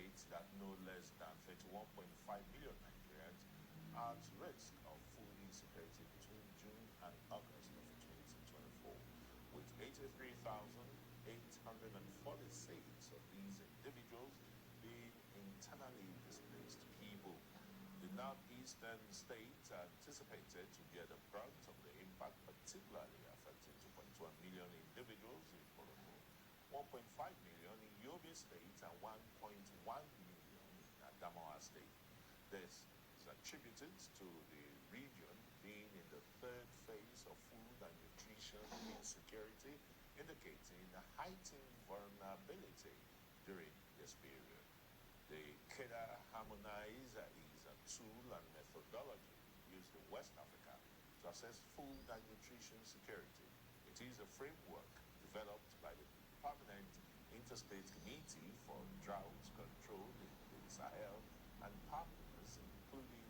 estimates that no less than 31.5 million Nigerians are at risk of food insecurity between June and August of 2024, with 83,846 of these individuals being internally displaced people. The northeastern states are anticipated to bear the brunt of the impact, particularly affecting 2.1 million individuals in Borno, 1.5 million in Yobe State, and 1.1 million in Adamawa State. This is attributed to the region being in the third phase of food and nutrition insecurity, indicating a heightened vulnerability during this period. The CADA Harmonizer is a tool and methodology used in West Africa to assess food and nutrition security. It is a framework developed by the Permanent Interstate Committee for Drought Control in the Sahel and partners, including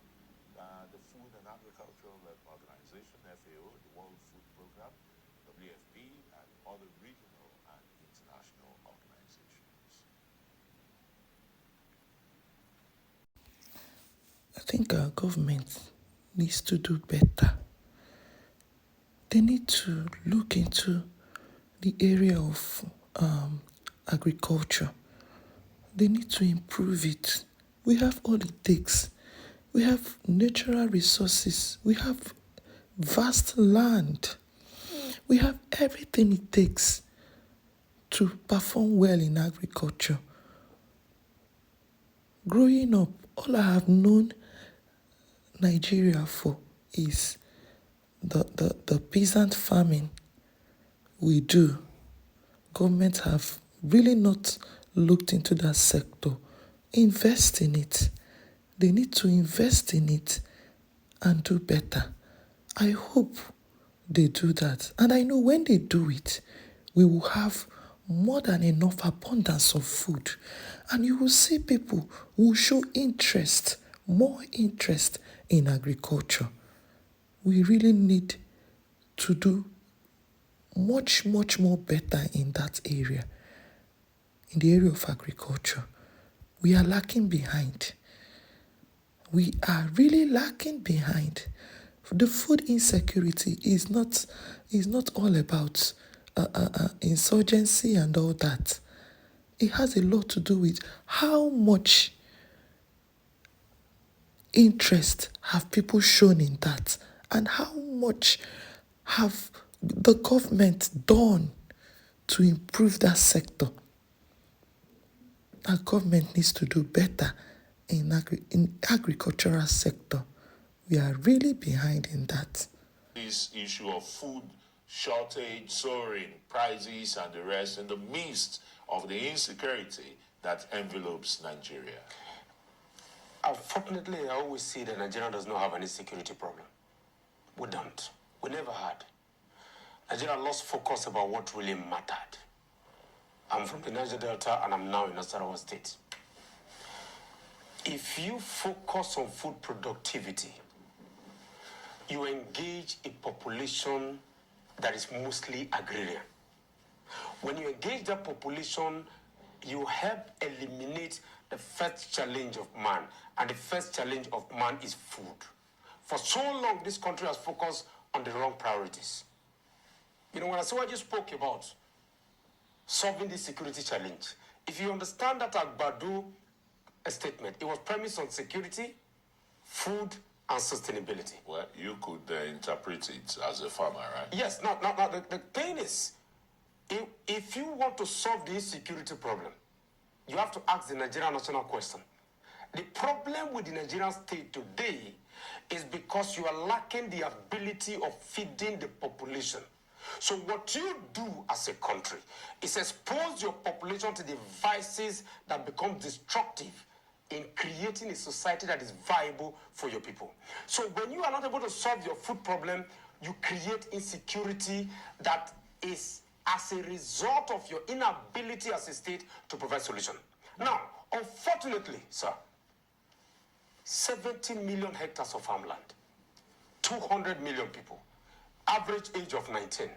the Food and Agricultural Organization, FAO, the World Food Program, WFP, and other regional and international organizations. I think our government needs to do better. They need to look into the area of agriculture. They need to improve it. We have all it takes. We have natural resources. We have vast land. We have everything it takes to perform well in agriculture. Growing up, all I have known Nigeria for is the peasant farming we do. Government have really not looked into that sector. Invest in it. They need to invest in it and do better. I hope they do that. And I know when they do it, we will have more than enough abundance of food. And you will see people who show interest, more interest in agriculture. We really need to do much more better in that area. In the area of agriculture, we are lacking behind. We are really lacking behind. The food insecurity is not all about insurgency and all that. It has a lot to do with how much interest have people shown in that, and how much have the government done to improve that sector. Our government needs to do better in agricultural sector. We are really behind in that. This issue of food shortage, soaring prices, and the rest in the midst of the insecurity that envelopes Nigeria. Unfortunately, I always see that Nigeria does not have any security problem. We don't. We never had. Nigeria lost focus about what really mattered. I'm from the Niger Delta and I'm now in Nasarawa State. If you focus on food productivity, you engage a population that is mostly agrarian. When you engage that population, you help eliminate the first challenge of man. And the first challenge of man is food. For so long, this country has focused on the wrong priorities. You know, when I say what you spoke about, solving this security challenge, if you understand that Agbado statement, it was premised on security, food, and sustainability. Well, you could interpret it as a farmer, right? Yes. Now the thing is, if you want to solve the insecurity problem, you have to ask the Nigerian national question. The problem with the Nigerian state today is because you are lacking the ability of feeding the population. So what you do as a country is expose your population to the vices that become destructive in creating a society that is viable for your people. So when you are not able to solve your food problem, you create insecurity that is as a result of your inability as a state to provide solution. Now, unfortunately, sir, 70 million hectares of farmland, 200 million people, average age of 19.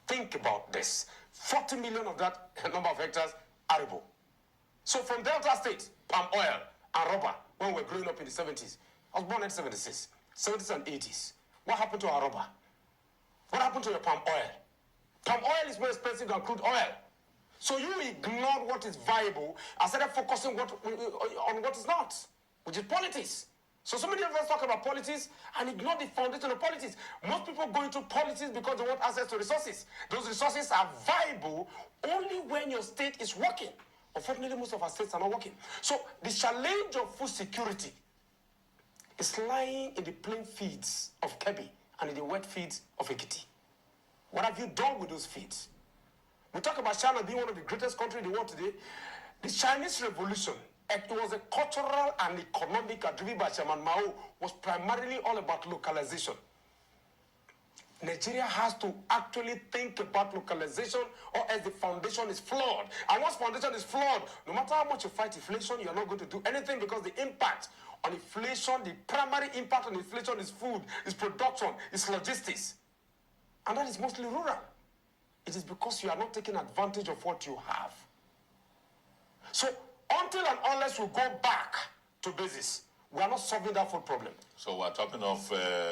Think about this. 40 million of that number of hectares arable. So from Delta State, palm oil and rubber, when we were growing up in the 70s, I was born in 76, 70s and 80s. What happened to our rubber? What happened to your palm oil? Palm oil is more expensive than crude oil. So you ignored what is viable and started focusing on what is not, which is politics. So many of us talk about politics and ignore the foundation of politics. Most people go into politics because they want access to resources. Those resources are viable only when your state is working. Unfortunately, most of our states are not working. So the challenge of food security is lying in the plain feeds of Kebbi and in the wet feeds of Ekiti. What have you done with those feeds? We talk about China being one of the greatest countries in the world today. The Chinese Revolution, it was a cultural and economic driven by Chairman Mao, was primarily all about localization. Nigeria has to actually think about localization, or else the foundation is flawed. And once foundation is flawed, no matter how much you fight inflation, you're not going to do anything, because the impact on inflation, the primary impact on inflation is food, is production, is logistics. And that is mostly rural. It is because you are not taking advantage of what you have. So until and unless we go back to basis, we are not solving that food problem. So we're talking of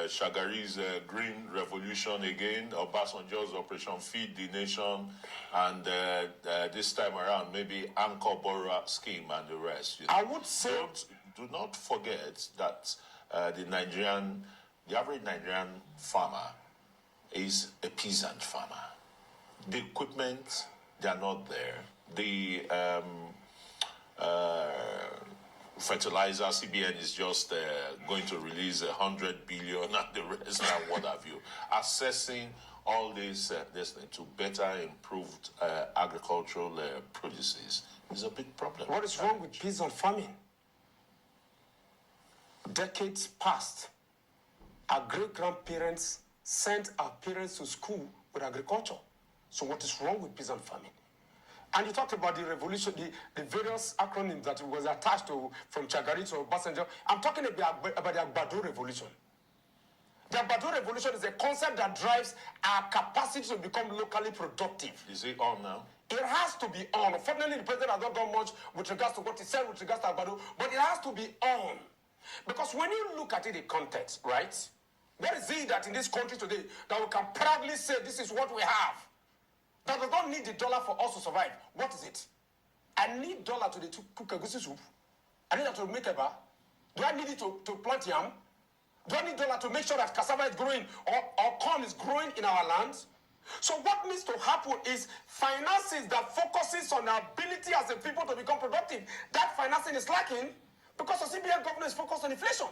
Shagari's Green Revolution again, Obasanjo's Operation Feed the Nation, and this time around maybe Anchor Borrower Scheme and the rest. I would say... Do not forget that the average Nigerian farmer is a peasant farmer. The equipment, they are not there. The fertilizer, CBN is just going to release 100 billion and the rest and what have you. Assessing all this to better improved agricultural produces is a big problem. What is wrong with peasant farming? Decades past, our great-grandparents sent our parents to school with agriculture. So what is wrong with peasant farming? And you talked about the revolution, the various acronyms that was attached to, from Chagari to Obasanjo. I'm talking about the Agbado Revolution. The Agbado Revolution is a concept that drives our capacity to become locally productive. Is it on now? It has to be on. Unfortunately, the president has not done much with regards to what he said with regards to Agbado, but it has to be on. Because when you look at it in context, right? What is it that in this country today that we can proudly say this is what we have? That does not need the dollar for us to survive. What is it? I need dollar to cook egusi soup. I need that to make eba. Do I need it to plant yam? Do I need dollar to make sure that cassava is growing or corn is growing in our lands? So what needs to happen is finances that focuses on our ability as a people to become productive. That financing is lacking because the CBN government is focused on inflation.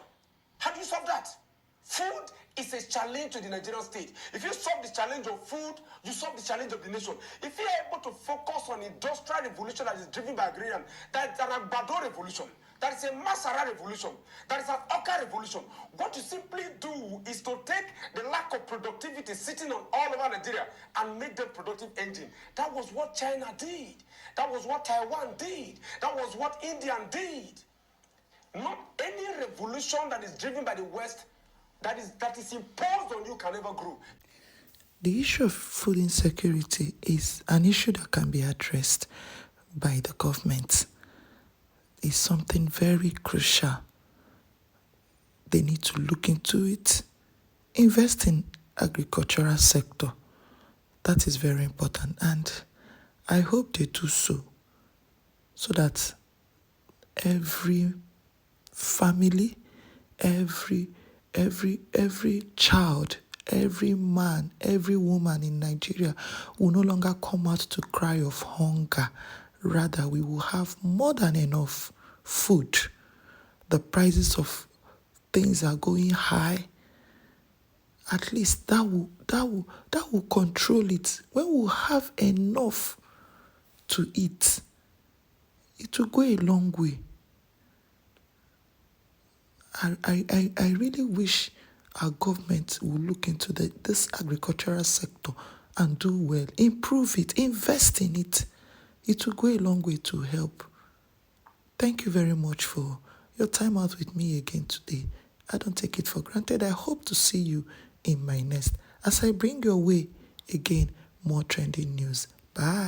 How do you solve that? Food is a challenge to the Nigerian state. If you solve the challenge of food, you solve the challenge of the nation. If you are able to focus on industrial revolution that is driven by agrarian, that is an Agbado revolution, that is a Masara revolution, that is an Oka revolution, what you simply do is to take the lack of productivity sitting on all over Nigeria and make them productive engine. That was what China did. That was what Taiwan did. That was what India did. Not any revolution that is driven by the West that is imposed on you can never grow. The issue of food insecurity is an issue that can be addressed by the government. It's something very crucial. They need to look into it, invest in agricultural sector. That is very important, and I hope they do so that every family, every child, every man, every woman in Nigeria will no longer come out to cry of hunger. Rather, we will have more than enough food. The prices of things are going high. At least that will control it. When we have enough to eat, it will go a long way. I really wish our government will look into this agricultural sector and do well, improve it, invest in it. It will go a long way to help. Thank you very much for your time out with me again today. I don't take it for granted. I hope to see you in my next as I bring your way again more trending news. Bye.